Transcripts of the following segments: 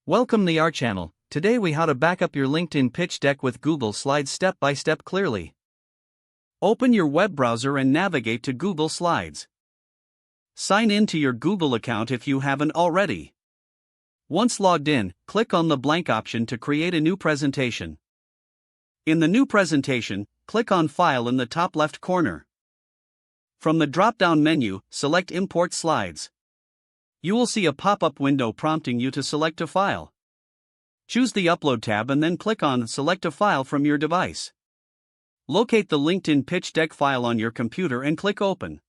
Welcome to our channel. Today we how to back up your LinkedIn pitch deck with Google Slides step by step clearly. Open your web browser and navigate to Google Slides. Sign in to your Google account if you haven't already. Once logged in, click on the blank option to create a new presentation. In the new presentation, click on File in the top left corner. From the drop-down menu, select Import Slides. You will see a pop-up window prompting you to select a file. Choose the Upload tab and then click on Select a file from your device. Locate the LinkedIn pitch deck file on your computer and click Open.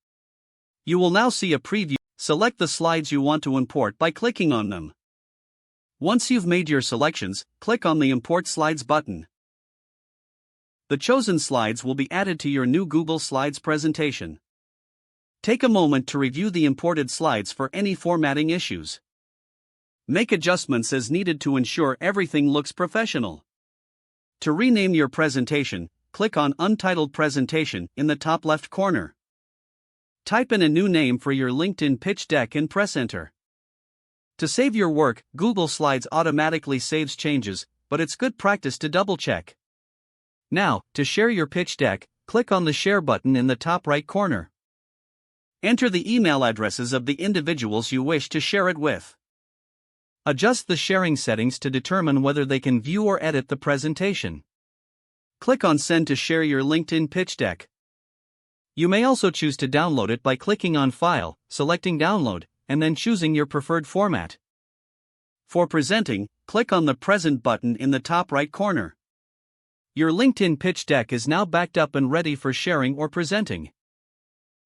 You will now see a preview. Select the slides you want to import by clicking on them. Once you've made your selections, click on the Import Slides button. The chosen slides will be added to your new Google Slides presentation. Take a moment to review the imported slides for any formatting issues. Make adjustments as needed to ensure everything looks professional. To rename your presentation, click on Untitled Presentation in the top left corner. Type in a new name for your LinkedIn pitch deck and press Enter. To save your work, Google Slides automatically saves changes, but it's good practice to double-check. Now, to share your pitch deck, click on the Share button in the top right corner. Enter the email addresses of the individuals you wish to share it with. Adjust the sharing settings to determine whether they can view or edit the presentation. Click on Send to share your LinkedIn pitch deck. You may also choose to download it by clicking on File, selecting Download, and then choosing your preferred format. For presenting, click on the Present button in the top right corner. Your LinkedIn pitch deck is now backed up and ready for sharing or presenting.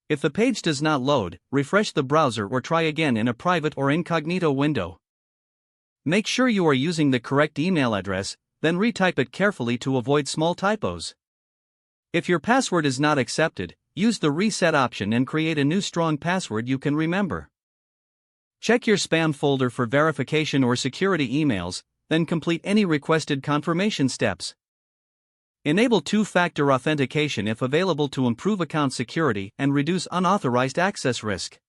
If the page does not load, refresh the browser or try again in a private or incognito window. Make sure you are using the correct email address, then retype it carefully to avoid small typos. If your password is not accepted, use the Reset option and create a new strong password you can remember. Check your spam folder for verification or security emails, then complete any requested confirmation steps. Enable two-factor authentication if available to improve account security and reduce unauthorized access risk.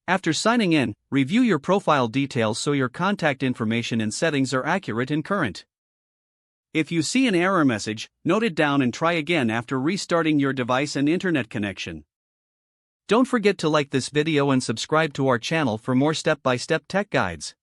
After signing in, review your profile details so your contact information and settings are accurate and current. If you see an error message, note it down and try again after restarting your device and internet connection. Don't forget to like this video and subscribe to our channel for more step-by-step tech guides.